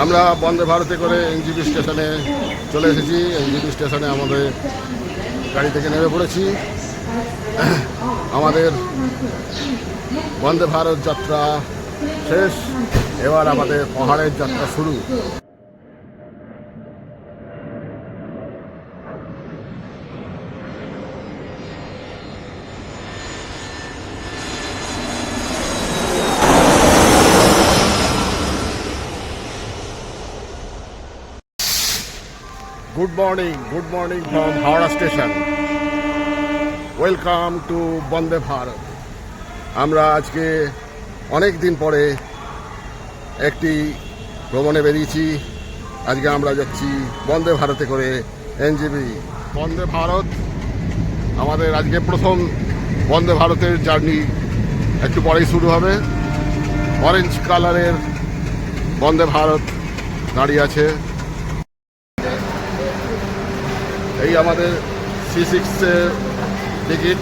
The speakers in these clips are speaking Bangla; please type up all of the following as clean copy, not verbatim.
আমরা বন্দে ভারতে করে এনজিপি স্টেশনে চলে এসেছি। এনজিপি স্টেশনে আমাদের গাড়ি থেকে নেমে পড়েছি। আমাদের বন্দে ভারত যাত্রা শেষ, এবার আমাদের পাহাড়ের যাত্রা শুরু। Good morning from Howrah Station. Welcome to Bande Bharat. আমরা আজকে অনেক দিন পরে একটি ভ্রমণে বেরিয়েছি। আজকে আমরা যাচ্ছি বন্দে ভারতে করে এনজিপি। বন্দে ভারত আমাদের আজকে প্রথম বন্দে ভারতের জার্নি একটু পরেই শুরু হবে। অরেঞ্জ কালারের বন্দে ভারত দাঁড়িয়ে আছে। এই আমাদের C6 এর টিকিট,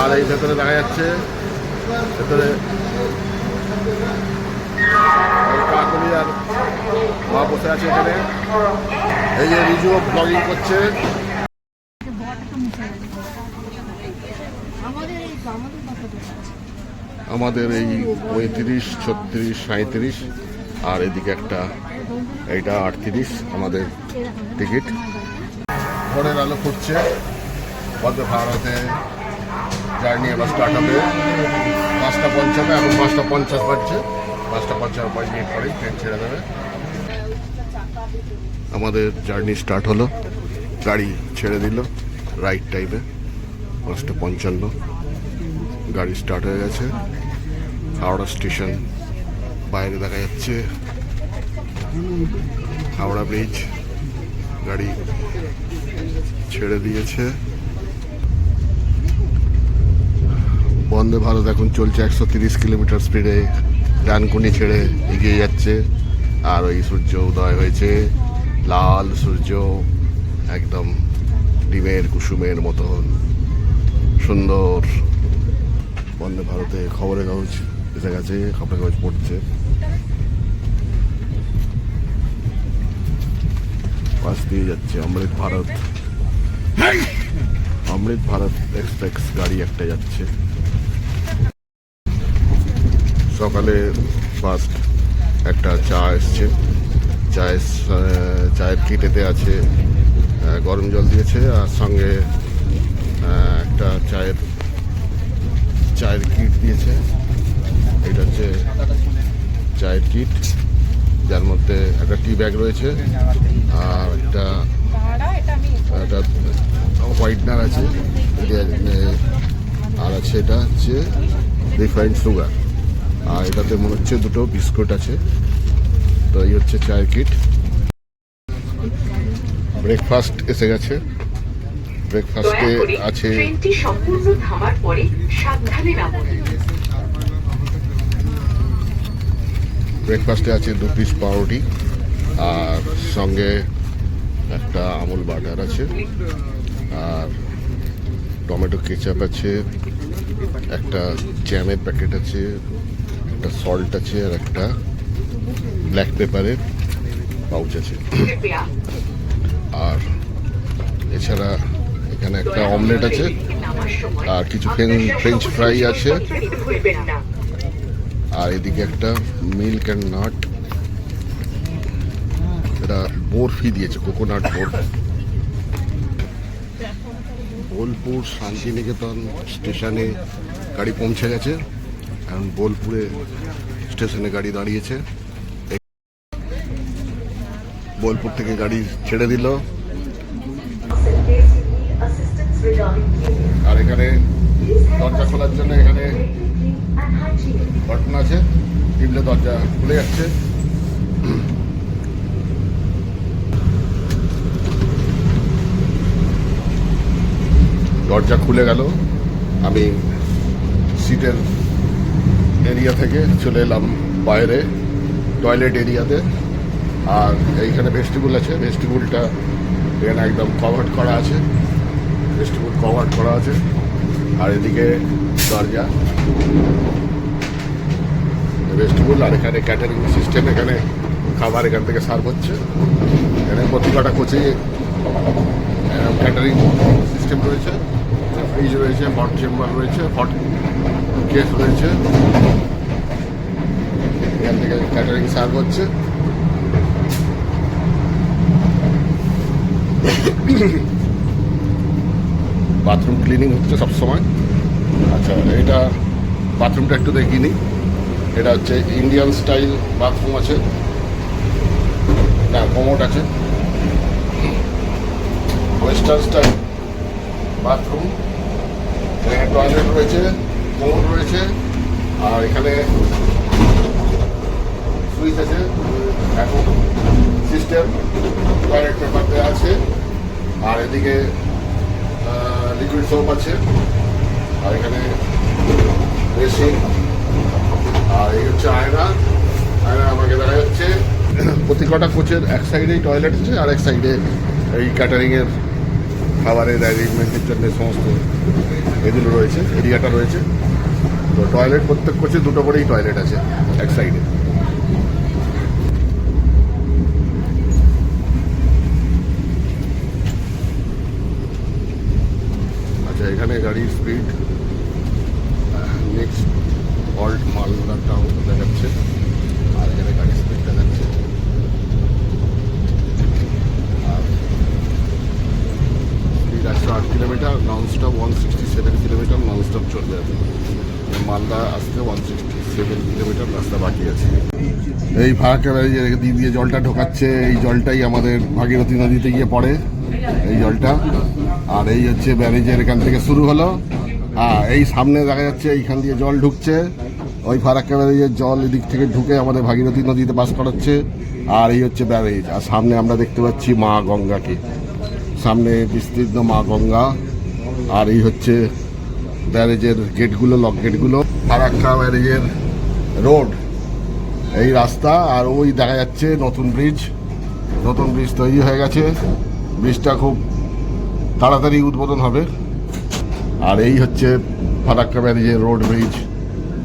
আর এই ভেতরে দেখা যাচ্ছে ভেতরে কাকুলি আর মা বসে আছে এখানে। এই যে রিজু ব্লগিং করছে। আমাদের এই 35, 36, 37 আর এদিকে একটা এইটা 38 আমাদের টিকিট। ভোরের আলো ফুটছে, বন্দে ভারতে জার্নি এবার স্টার্ট হবে 5:55। এখন 5:50 বাজছে। 5:50 মিনিট পরেই ট্রেন ছেড়ে দেবে। আমাদের জার্নি স্টার্ট হলো, গাড়ি ছেড়ে দিল রাইট টাইমে। 5:55 গাড়ি স্টার্ট হয়ে গেছে। হাওড়া স্টেশন বাইরে দেখা যাচ্ছে, হাওড়া ব্রিজ। গাড়ি ছেড়ে দিয়েছে। বন্দে ভারত এখন চলছে 130 কিলোমিটার স্পিডে। ডানকুনি ছেড়ে এগিয়ে যাচ্ছে। আর ওই সূর্য উদয় হয়েছে, লাল সূর্য, একদম ডিমের কুসুমের মতন সুন্দর। বন্দে ভারতে খবরের কাগজ এসে গেছে, খবরের কাগজ পড়ছে। পাশ দিয়ে যাচ্ছে অমৃত ভারত এক্সপ্রেস গাড়ি একটা যাচ্ছে। সকালে ফার্স্ট একটা চা এসছে। চায়ের কিটেতে আছে গরম জল দিয়েছে, আর সঙ্গে একটা চায়ের কিট দিয়েছে। এটা হচ্ছে চায়ের কিট, যার মধ্যে একটা টি ব্যাগ রয়েছে, আর একটা হোয়াইটনার আছে, আর আছে এটা হচ্ছে রিফাইন্ড সুগার, আর এটাতে মনে হচ্ছে দুটো বিস্কুট আছে। তো এই হচ্ছে চায়ের কিট। ব্রেকফাস্ট এসে গেছে। ব্রেকফাস্টে আছে আছে 2 পিস পাউরুটি, আর সঙ্গে একটা আমুল বাটার আছে, আর টমেটো কেচাপ আছে, একটা জ্যামের প্যাকেট আছে, একটা সল্ট আছে, আর একটা ব্ল্যাক পেপারের পাউচ আছে। আর এছাড়া এখানে একটা অমলেট আছে, আর কিছু ফ্রেঞ্চ ফ্রাই আছে, আর এদিকে একটা মিল্ক অ্যান্ড নাট, এটা বরফি দিয়েছে, কোকোনাট বরফি। বোলপুর শান্তিনিকেতন স্টেশনে গাড়ি পৌঁছে গেছে। এখন বোলপুরে স্টেশনে গাড়ি দাঁড়িয়েছে। বোলপুর থেকে গাড়ি ছেড়ে দিল। আর এখানে দরজা খোলার জন্য এখানে বাটন আছে, টিপলে দরজা খুলে যাচ্ছে। দরজা খুলে গেল। আমি সিটের এরিয়া থেকে চলে এলাম বাইরে টয়লেট এরিয়াতে। আর এইখানে ভেস্টিবুল আছে, ভেস্টিবুলটা এখানে একদম কভার্ড করা আছে, ভেস্টিবুল কভার্ড করা আছে। আর এদিকে দরজা, ভেজিটেবল। আর এখানে ক্যাটারিং সিস্টেম, এখানে খাবার এখান থেকে সার্ভ হচ্ছে। এখানে প্রতিটা কোচে ক্যাটারিং সিস্টেম রয়েছে, ফ্রিজ রয়েছে, হট চেম্বার রয়েছে, হট কেস রয়েছে, এখান থেকে ক্যাটারিং সার্ভ হচ্ছে। বাথরুম ক্লিনিং হচ্ছে সবসময়। আচ্ছা, এটা বাথরুমটা একটু দেখিনি। এটা হচ্ছে ইন্ডিয়ান স্টাইল বাথরুম আছে, না কমোড আছে, ওয়েস্টার্ন স্টাইল বাথরুম। এখানে টয়লেট রয়েছে, কমোড রয়েছে, আর এখানে সুইচ আছে, এখন সিস্টেম, টয়লেট পেপার দেওয়া আছে। আর এদিকে লিকুইড সোপ আছে, আর এখানে বেসিন, আর এই হচ্ছে আয়না। আয়না আমাকে দেখা যাচ্ছে। প্রতি কটা কোচের এক সাইডেই টয়লেট আছে, আর এক সাইডে এই ক্যাটারিংয়ের খাবারের অ্যারেঞ্জমেন্টের জন্য সমস্ত এগুলো রয়েছে, এরিয়াটা রয়েছে। তো টয়লেট প্রত্যেক কোচে দুটো করেই টয়লেট আছে এক সাইডে। আচ্ছা, এখানে গাড়ির speed next old Malda town দেখাচ্ছে, আর এখানে গাড়ির স্পিড দেখাচ্ছে। আর speed 108 kilometre, non stop 167 kilometre non stop চলবে। মালদা আসতে 167 কিলোমিটার রাস্তা বাকি আছে। এই ফারাক্কা ব্যারেজে দিয়ে জলটা ঢোকাচ্ছে, এই জলটাই আমাদের ভাগীরথী নদীতে গিয়ে পড়ে, এই জলটা। আর এই হচ্ছে ব্যারেজের এখান থেকে শুরু হলো। এই সামনে দেখা যাচ্ছে এইখান দিয়ে জল ঢুকছে, ওই ফারাক্কা ব্যারেজের জল এদিক থেকে ঢুকে আমাদের ভাগীরথী নদীতে পাস করাচ্ছে। আর এই হচ্ছে ব্যারেজ, আর সামনে আমরা দেখতে পাচ্ছি মা গঙ্গাকে, সামনে বিস্তীর্ণ মা গঙ্গা। আর এই হচ্ছে ব্যারেজের গেটগুলো, লক গেটগুলো, ফারাক্কা ব্যারেজের রোড, এই রাস্তা। আর ওই দেখা যাচ্ছে নতুন ব্রিজ, নতুন ব্রিজ তৈরি হয়ে গেছে। ব্রিজটা খুব তাড়াতাড়ি উদ্বোধন হবে। আর এই হচ্ছে ফারাক্কা ব্যারেজের রোড ব্রিজ,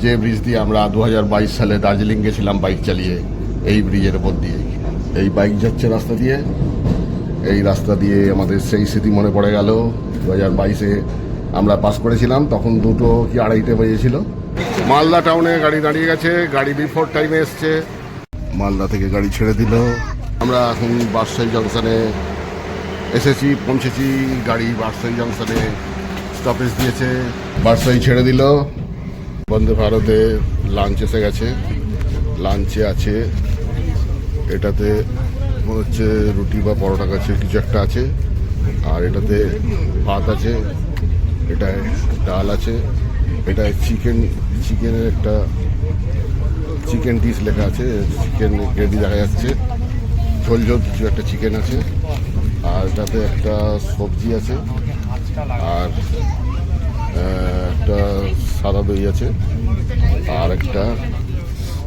যে ব্রিজ দিয়ে আমরা 2022 সালে দার্জিলিং গেছিলাম বাইক চালিয়ে। এই ব্রিজের উপর দিয়ে এই বাইক যাচ্ছে রাস্তা দিয়ে, এই রাস্তা দিয়ে আমাদের সেই স্মৃতি মনে পড়ে গেল। 2022-এ আমরা পাস করেছিলাম, তখন 2টো কি 2:30 বেজেছিল। মালদা টাউনে গাড়ি দাঁড়িয়ে গেছে, গাড়ি বিফোর টাইমে এসছে। মালদা থেকে গাড়ি ছেড়ে দিল। আমরা এখন বাদশাহী জংশনে এসেছি, পৌঁছেছি। গাড়ি বাদশাহী জংশনে স্টপেজ দিয়েছে, বাদশাহী ছেড়ে দিল। বন্দে ভারতে লাঞ্চ এসে গেছে, লাঞ্চে আছে এটাতে মনে হচ্ছে রুটি বা পরোটা কাছে কিছু একটা আছে, আর এটাতে ভাত আছে, এটায় ডাল আছে, এটায় চিকেনের একটা চিকেন ডিশ লেখা আছে, চিকেন গ্রেভি দেখা যাচ্ছে, ঝোল ঝোল কিছু একটা চিকেন আছে, আর এটাতে একটা সবজি আছে, আর একটা সাদা দই আছে, আর একটা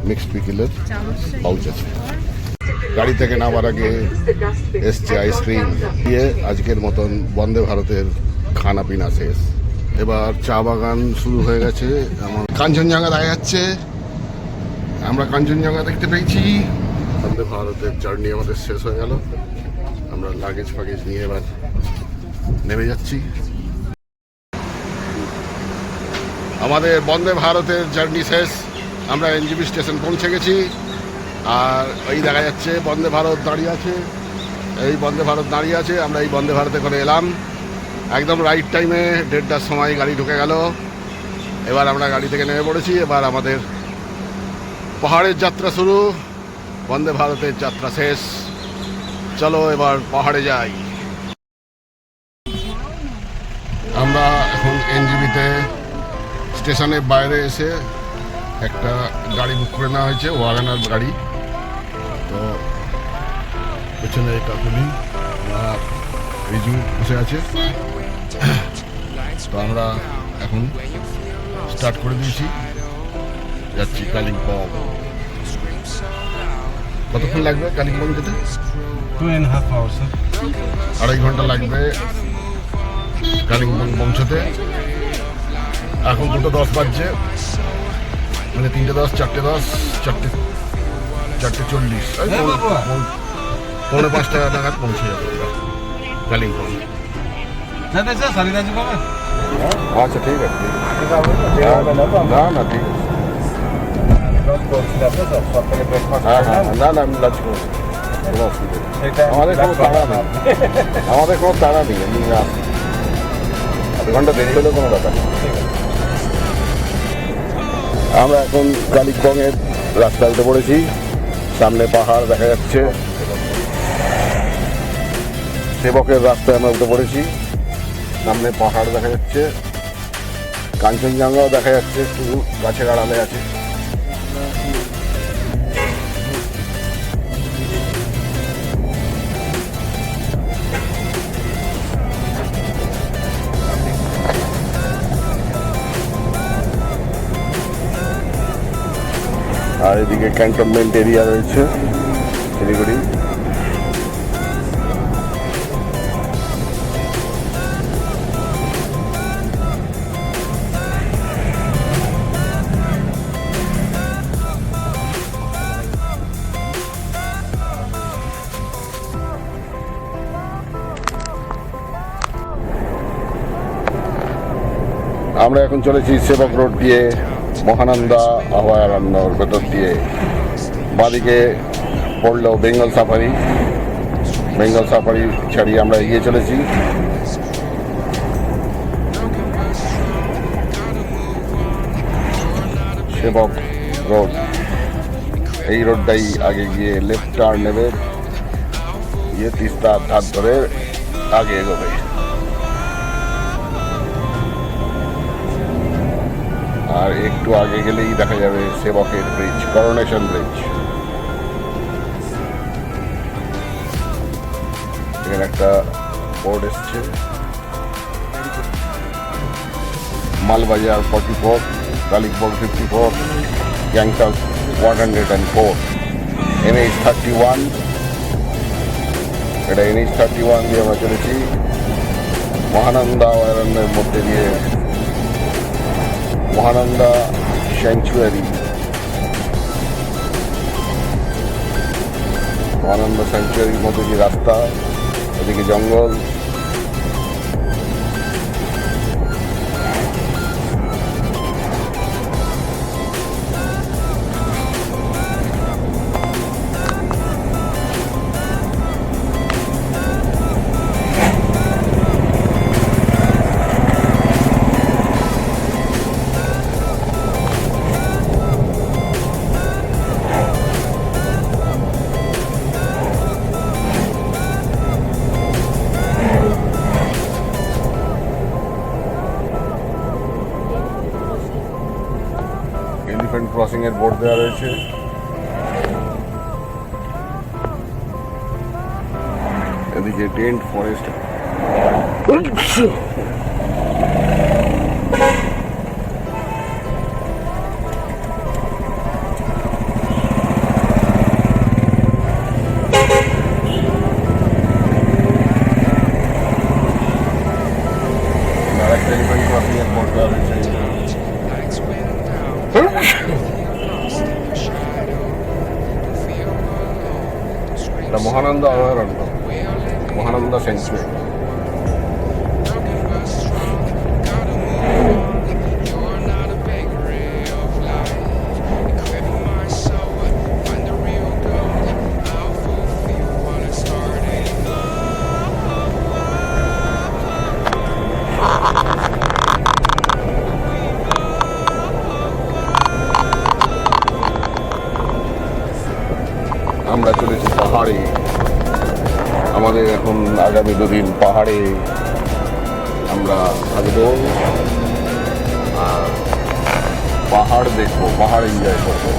মিক্সড পিকেলের পাউচ আছে। গাড়ি থেকে নামার আগে এসছে আইসক্রিম দিয়ে। আজকের মতন বন্দে ভারতের খানা পিনা শেষ। এবার চা বাগান শুরু হয়ে গেছে। আমার কাঞ্চনজঙ্ঘা দেখা যাচ্ছে, আমরা কাঞ্চনজঙ্ঘা দেখতে পেয়েছি। বন্দে ভারতের জার্নি আমাদের শেষ হয়ে গেল। আমরা লাগেজ ফাগেজ নিয়ে এবার নেমে যাচ্ছি। আমাদের বন্দে ভারতের জার্নি শেষ, আমরা এনজিপি স্টেশন পৌঁছে গেছি। আর এই দেখা যাচ্ছে বন্দে ভারত দাঁড়িয়ে আছে, এই বন্দে ভারত দাঁড়িয়ে আছে। আমরা এই বন্দে ভারতে করে এলাম একদম রাইট টাইমে, 1:30টার সময় গাড়ি ঢুকে গেল। এবার আমরা গাড়ি থেকে নেমে পড়েছি। এবার আমাদের পাহাড়ের যাত্রা শুরু, বন্দে ভারতের যাত্রা শেষ। চলো এবার পাহাড়ে যাই। আমরা এখন এনজিবিতে স্টেশনের বাইরে এসে একটা গাড়ি বুক করে নেওয়া হয়েছে, ওয়াগানার গাড়ি। তো পেছনে কাকুলি আর রিজু বসে আছে। তো আমরা এখন স্টার্ট করে দিয়েছি, যাচ্ছি কালিম্পং। কতক্ষণ লাগবে কালিম্পং যেতে? 2.5 hours, sir. 2.5 ঘন্টা লাগবে কালিম্পং পৌঁছতে। এখন 2:10 বাজছে। মানে 3:10, 4:10, 4:40, হ্যাঁ, বাবা। 4:45 নাগাদ পৌঁছে যাবো আমরা কালিম্পং। না না স্যার সারি দাজু পাবেন আচ্ছা ঠিক আছে, ঠিক আছে। না না ঠিক আছে। হ্যাঁ হ্যাঁ না না আমি লাঞ্চ করবো, কোনো অসুবিধা নেই। আমাদের কোনো তাড়া নেই, আমাদের কোনো তাড়া নেই, আমি আসি। 2 ঘন্টা দেরি হলেও কোনো ব্যাপার নেই। আমরা এখন কালিম্পংয়ের রাস্তায় উঠে পড়েছি। সামনে পাহাড় দেখা যাচ্ছে, সেবকের রাস্তায় আমরা উঠে পড়েছি। সামনে পাহাড় দেখা যাচ্ছে, কাঞ্চনজঙ্ঘাও দেখা যাচ্ছে, একটু গাছের আড়ালে আছে। আর এদিকে ক্যান্টনমেন্ট এরিয়া রয়েছে শিলিগুড়ি। আমরা এখন চলেছি সেবক রোড দিয়ে মহানন্দা অভয়ারণ্যর ভেতর দিয়ে। বাদিকে পড়লো বেঙ্গল সাফারি। বেঙ্গল সাফারি ছাড়িয়ে আমরা এগিয়ে চলেছি। সেবক রোড, এই রোডটাই আগে গিয়ে লেফট টার্ন নেবে, গিয়ে তিস্তার ধার ধরে আগে এগোবে। আর একটু আগে গেলেই দেখা যাবে সেবকের ব্রিজ, করোনেশন ব্রিজ। এখানে একটা বোর্ড এসছে, মালবাজার 44, কালিম্পং 54, গ্যাংটক 104, NH 31। এটা NH 31 দিয়ে আমরা চলেছি মহানন্দা অভয়ারণ্যের মধ্যে দিয়ে। মহানন্দা স্যাংচুয়ারি, মহানন্দা স্যাংচুয়ারির মধ্যে যে রাস্তা, ওদিকে জঙ্গল। এলিফ্যান্ট ক্রসিং এর বোর্ড দেওয়া রয়েছে। এদিকে ডেন্ট ফরেস্ট। আরেকটা এলিফ্যান্ট ক্রসিং এর বোর্ড দেওয়া রয়েছে। এটা মহানন্দা অভয়ারণ্য, মহানন্দা স্যাংচুয়ারি। আমরা চলেছি পাহাড়ে। আমাদের এখন আগামী 2 দিন পাহাড়ে আমরা থাকবো আর পাহাড় দেখবো, পাহাড় এনজয় করবো।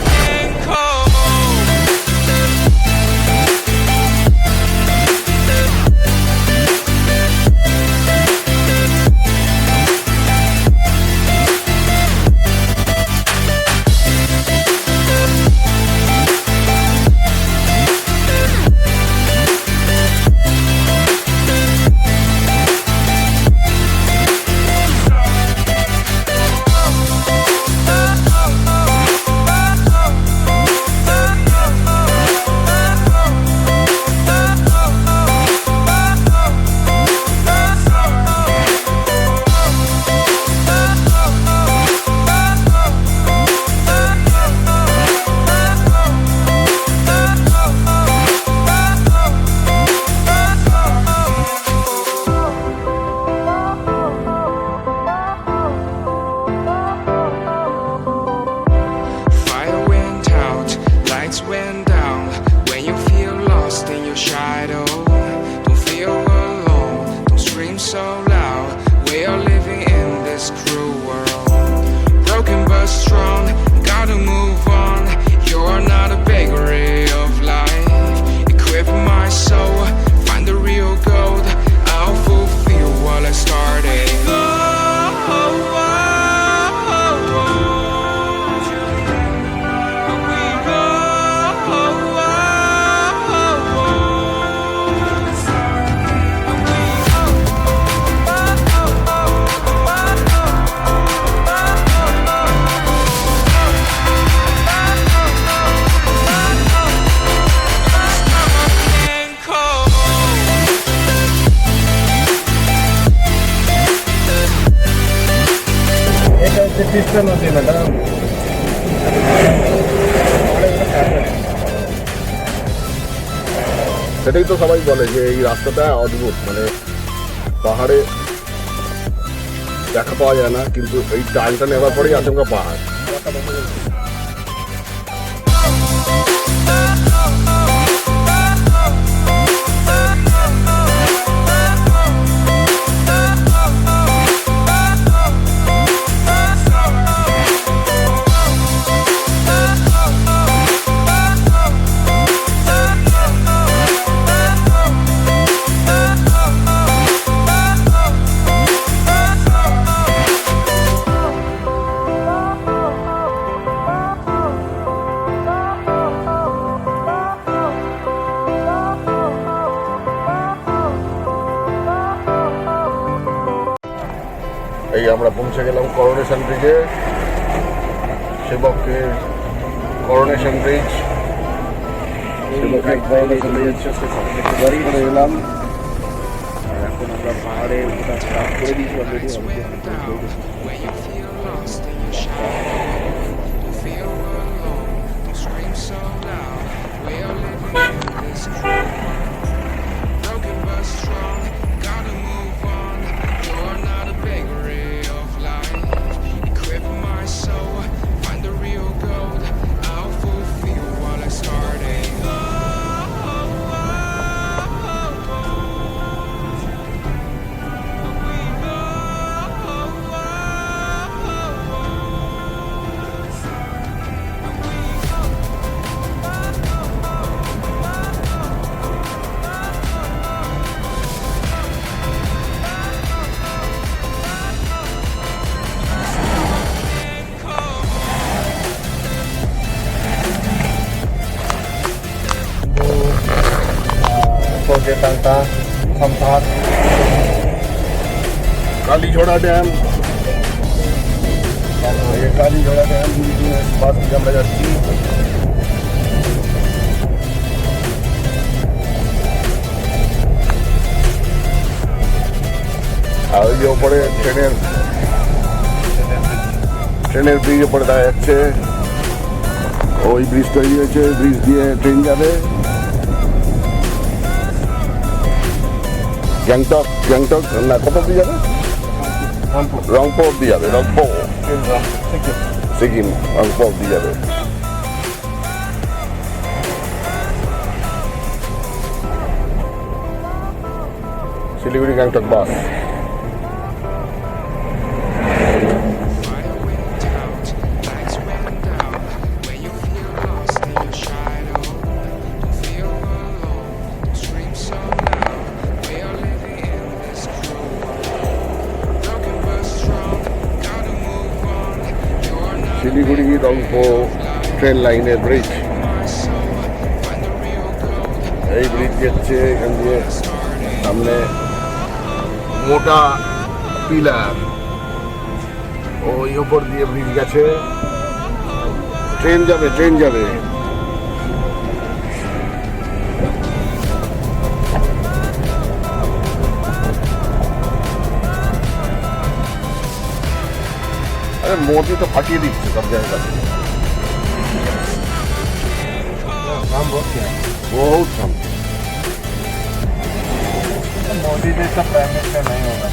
সিস্টেম আছে ম্যাডাম। সেটাই তো সবাই বলে যে এই রাস্তাটা অদ্ভুত, মানে পাহাড়ে দেখা পাওয়া যায় না, কিন্তু এই টানটা নেওয়ার পরেই আচমকা পাহাড়। এই আমরা পৌঁছে গেলাম করোনেশন ব্রিজে, সেবকের করোনেশন ব্রিজ। সেবকের করোনেশন ব্রিজ বাড়ি করে এলাম। আর এখন আমরা পাহাড়ে ওঠা স্টার্ট করে দিয়েছি already. Where you feel lost in your shadow, don't feel alone, don't scream so loud. We are living in this cruel world, broken but strong, gotta move on. You're not a bakery of life. Equip my soul, find the real gold. I'll fulfill what I started. Project Tanta, Sampat, Kalijhora dam, ये कालीझोड़ा डैम पास में আমরা যাচ্ছি। আর ওই যে ওপরে ট্রেনের ব্রিজ ওপরে দেখা যাচ্ছে। ওই ব্রিজ তৈরি হয়েছে, ব্রিজ দিয়ে ট্রেন যাবে গ্যাংটক না, কত অব্দি যাবে? রংপুর অব্দি যাবে, রংপুর সিকিম রংপুর অব্দি যাবে। শিলিগুড়ি গ্যাংটক বাস। Fire went out, lights went down. When you feel lost in your shadow, don't feel alone, don't scream so loud. We are living in this cruel world, broken but strong, gotta move on. You're not Siliguri Rangpur train লাইনের bridge. my soul, find the real gold. এই ব্রিজ যাচ্ছে এখান দিয়ে, সামনে মোটা পিলার, ওই ওপর দিয়ে ব্রিজ গেছে, ট্রেন যাবে ট্রেন যাবে। আরে মোদি তো ফাটিয়ে দিচ্ছে সব জায়গায়, काम बहुत किया। বহুত কম। मोदी जैसा प्राइम मिनिस्टर नहीं होगा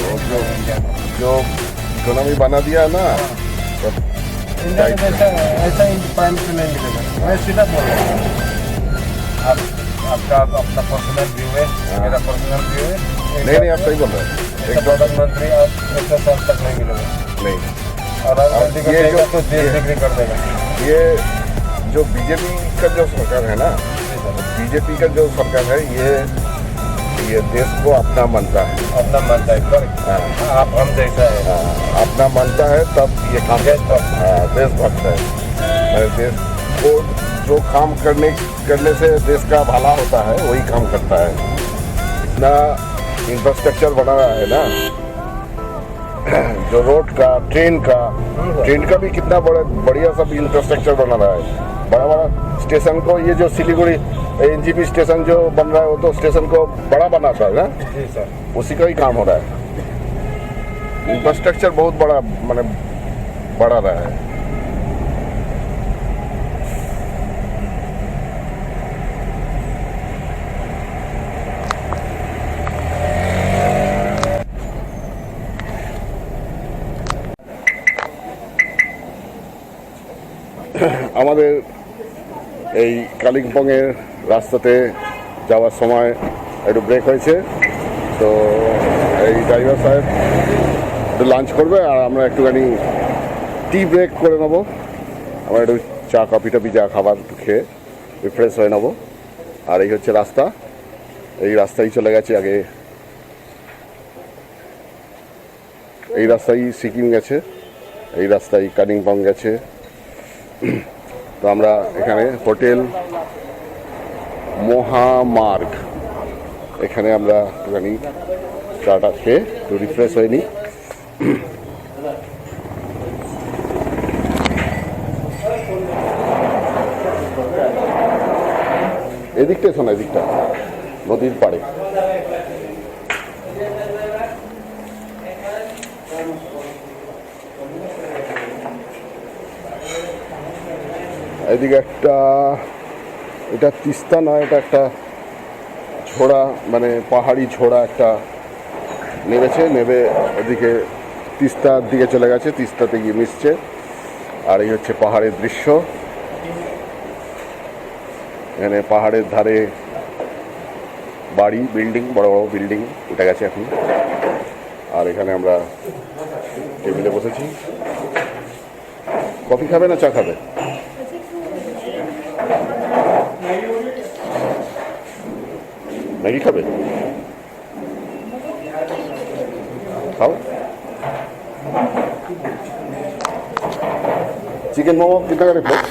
वो जो इकोनॉमी बना दिया है ना, तो इंडिया में जैसा ऐसा प्राइम मिनिस्टर नहीं मिलेगा। मैं सीधा बोल रहा हूँ, आपका अपना पर्सनल व्यू है, मेरा पर्सनल व्यू है। नहीं आप सही बोल रहे हैं ऐसा प्रधानमंत्री अब 100 साल तक नहीं मिलेगा। नहीं। और राहुल गांधी को ये देगा जो- तो देश ये- बिक्री कर देगा। ये जो बीजेपी का जो सरकार है ना, बीजेपी का जो सरकार है, ये देश को अपना मानता है। अपना मानता है, correct। हाँ। आप हम जैसा है। हाँ, अपना मानता है तब ये काम करता है। हाँ, देशभक्त है। देश को जो काम करने से देश का भला होता है वही काम करता है। इतना इंफ्रास्ट्रक्चर बना रहा है ना, जो रोड का, ट्रेन का भी कितना बढ़िया सब इंफ्रास्ट्रक्चर बना रहा है। बड़ा बड़ा स्टेशन को, ये जो सिलीगुड़ी एनजीपी स्टेशन जो बन रहा है, वो तो स्टेशन को बड़ा बनाता है ना, जी सर। उसी का ही काम हो रहा है। इंफ्रास्ट्रक्चर बहुत बड़ा, माने बढ़ा रहा है। আমাদের এই কালিম্পংয়ের রাস্তাতে যাওয়ার সময় একটু ব্রেক হয়েছে, তো এই ড্রাইভার সাহেব একটু লাঞ্চ করবে আর আমরা একটুখানি টি ব্রেক করে নেবো। আমরা একটু চা কফি টফি যা খাবার একটু খেয়ে রিফ্রেশ হয়ে নেবো। আর এই হচ্ছে রাস্তা, এই রাস্তায় চলে গেছে আগে, এই রাস্তায় সিকিম গেছে, এই রাস্তায় কালিম্পং গেছে। তো আমরা এখানে হোটেল মহামার্গ, এখানে আমরা একটুখানি চাটা খেয়ে একটু রিফ্রেশ হয়ে নিই। এদিকটা শোনা, এদিকটা নদীর পাড়ে। এদিকে একটা, এটা তিস্তা নয়, এটা একটা ঝোড়া, মানে পাহাড়ি ঝোড়া একটা নেমেছে, নেমে এদিকে তিস্তার দিকে চলে গেছে, তিস্তাতে গিয়ে মিশছে। আর এই হচ্ছে পাহাড়ের দৃশ্য, এখানে পাহাড়ের ধারে বাড়ি, বিল্ডিং, বড় বড় বিল্ডিং উঠে গেছে এখন। আর এখানে আমরা টেবিলে বসেছি। কফি খাবে না চা খাবে? ম্যাগি খাবে? খাও। চিকেন মোমো কিतना করে প্লেট?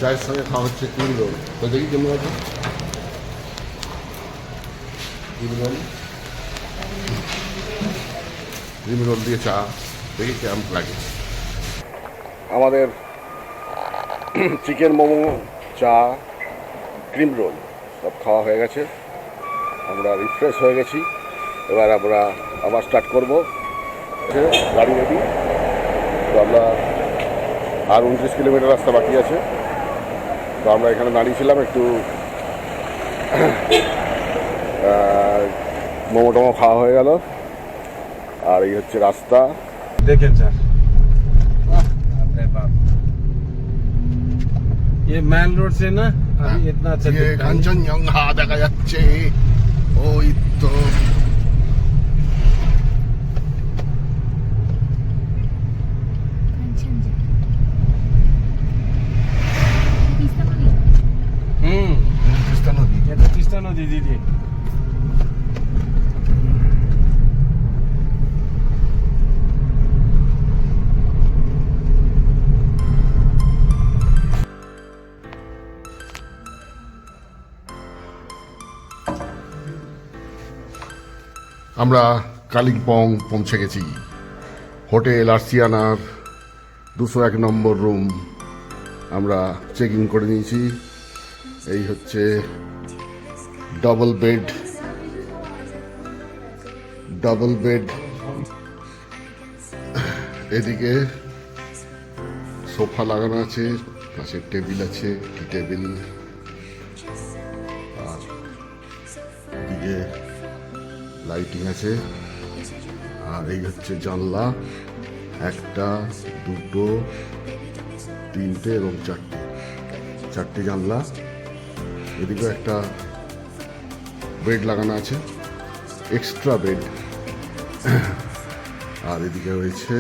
চায়ের সঙ্গে খাওয়া হচ্ছে ক্রিম রোল। তো দেখি কেমন আছে ক্রিম রোল। ক্রিম রোল দিয়ে চা, দেখি কেমন লাগে। আমাদের চিকেন মোমো, চা, ক্রিম রোল সব খাওয়া হয়ে গেছে, আমরা রিফ্রেশ হয়ে গেছি। এবার আমরা আবার স্টার্ট করবো, গাড়ি রেডি। তো আমরা আর 29 কিলোমিটার রাস্তা বাকি আছে। তো আমরা এখানে দাঁড়িয়েছিলাম একটু, মোমো টোমো খাওয়া হয়ে গেল। আর এই হচ্ছে রাস্তা, দেখেন স্যার, अरे बाप, ये मैन रोड से ना अभी इतना अच्छा दिखता है। কাঞ্চনজঙ্ঘা দেখা যাচ্ছে, ওই তো। এটা তিস্তা নদী দিদি। আমরা কালিম্পং পৌঁছে গেছি। হোটেল আর্সিয়ানার 201 নম্বর রুম আমরা চেক ইন করে নিয়েছি। এই হচ্ছে ডাবল বেড, এদিকে সোফা লাগানো আছে, পাশে টেবিল আছে, টি টেবিল। আর এদিকে লাইটিং আছে। আর এই হচ্ছে জানলা, 1, 2, 3 এবং 4টে জানলা। এদিকেও একটা বেড লাগানো আছে, এক্সট্রা বেড। আর এদিকে রয়েছে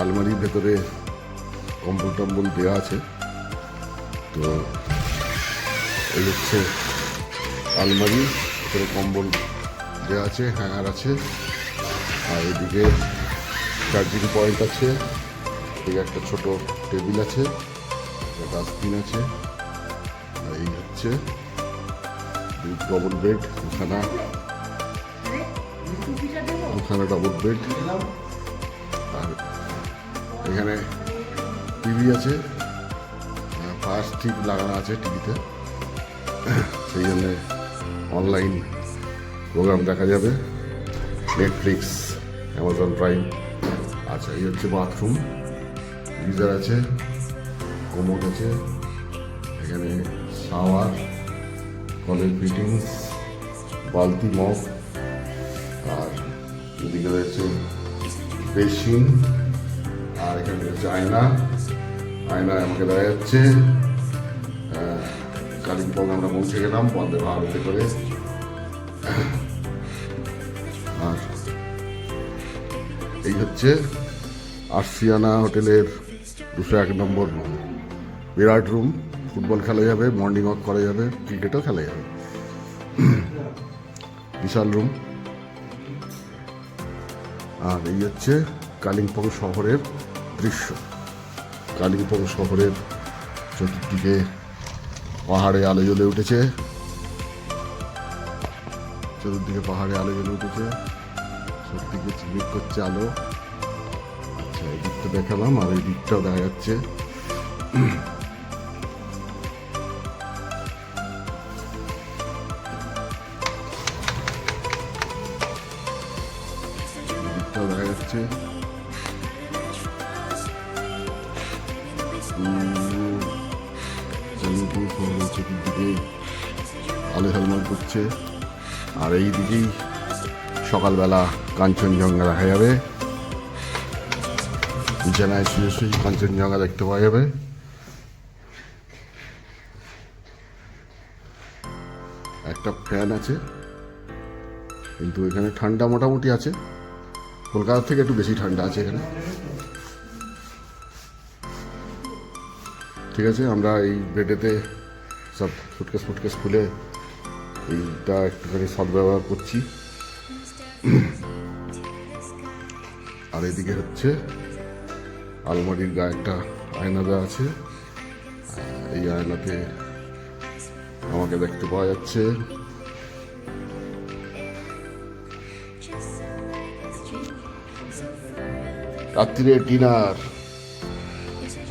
আলমারির ভেতরে কম্বল টম্বল দেওয়া আছে। তো এই হচ্ছে আলমারি, ভেতরে কম্বল দেওয়া আছে, হ্যাঙ্গার আছে। আর এদিকে চার্জিং পয়েন্ট আছে, এদিকে একটা ছোট টেবিল আছে, ডাস্টবিন আছে। আর এই হচ্ছে ডবল বেড, দুখানা ডবল বেড। আর এখানে টিভি আছে, ফার্স্ট ঠিক লাগানো আছে টিভিতে, সেই জন্যে অনলাইন প্রোগ্রাম দেখা যাবে, নেটফ্লিক্স, অ্যামাজন প্রাইম। আচ্ছা, এই হচ্ছে বাথরুম, গিজার আছে, কোমোড আছে, এখানে শাওয়ার, কলের ফিটিংস, বালতি, মগ, আর এদিকে রয়েছে বেসিন, আর এখানে রয়েছে আয়না। আয়নায় আমাকে দেখা যাচ্ছে কালিম্পং আমরা পৌঁছে গেলাম বন্দে ভারতে করে। আর এই হচ্ছে আর্সিয়ানা হোটেলের 201 নম্বর রুম, বিরাট রুম। ফুটবল খেলা যাবে, মর্নিং ওয়াক করা যাবে, ক্রিকেটও খেলা যাবে, বিশাল রুম। আর এই হচ্ছে কালিম্পং শহরের দৃশ্য। কালিম্পং শহরের চতুর্দিকে পাহাড়ে আলো জ্বলে উঠেছে, চতুর্দিকে পাহাড়ে আলো জ্বলে উঠেছে, চতুর্দিকে ঝিমিক করছে আলো। আচ্ছা, এই দিকটা দেখালাম, আর এই দিকটাও দেখা যাচ্ছে। দিকটাও দেখা যাচ্ছে। চতুর্দিকে আলো ঝলমল করছে। আর এই দিকেই সকালবেলা কাঞ্চনজঙ্ঘা দেখা যাবে, বিছানায় শুয়ে শুয়ে কাঞ্চনজঙ্ঘা দেখতে পাওয়া যাবে। একটা ফ্যান আছে, কিন্তু এখানে ঠান্ডা মোটামুটি আছে, কলকাতা থেকে একটু বেশি ঠান্ডা আছে এখানে। ঠিক আছে, আমরা এই বেডেতে সব ফুটকেস খুলে এইটা একটুখানি সদ্ব্যবহার করছি। আর এদিকে হচ্ছে আলমারির গায়ে একটা আয়না দেওয়া আছে, এই আয়নাতে আমাকে দেখতে পাওয়া যাচ্ছে। রাত্রিরে ডিনার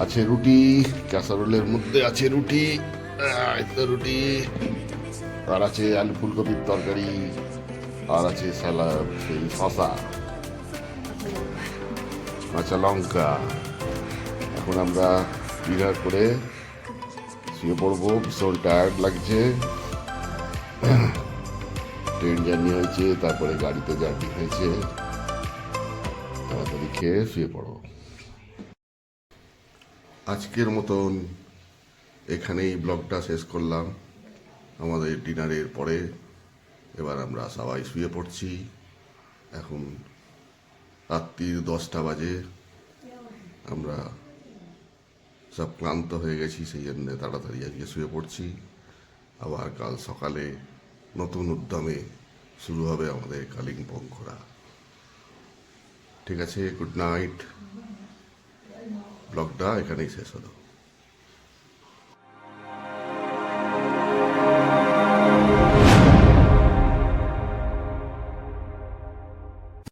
আছে, রুটি, ক্যাসারোলের মধ্যে আছে রুটি, রুটি, আর আছে আলু ফুলকপির তরকারি, আর আছে স্যালাড, সেই শসা, কাঁচা লঙ্কা। এখন আমরা ডিনার করে শুয়ে পড়বো, ভীষণ টায়ার্ড লাগছে, ট্রেন জার্নি হয়েছে, তারপরে গাড়িতে জার্নি হয়েছে, তাড়াতাড়ি খেয়ে শুয়ে পড়বো। আজকের মতন এখানেই ব্লগটা শেষ করলাম। আমাদের ডিনারের পরে এবার আমরা সবাই শুয়ে পড়ছি। এখন রাত্রির 10টা বাজে, আমরা সব ক্লান্ত হয়ে গেছি, সেই জন্য তাড়াতাড়ি আজকে শুয়ে পড়ছি। আবার কাল সকালে নতুন উদ্যমে শুরু হবে আমাদের কালিম্পং ঘোরা। ঠিক আছে, গুড নাইট। ব্লগটা এখানেই শেষ হলো।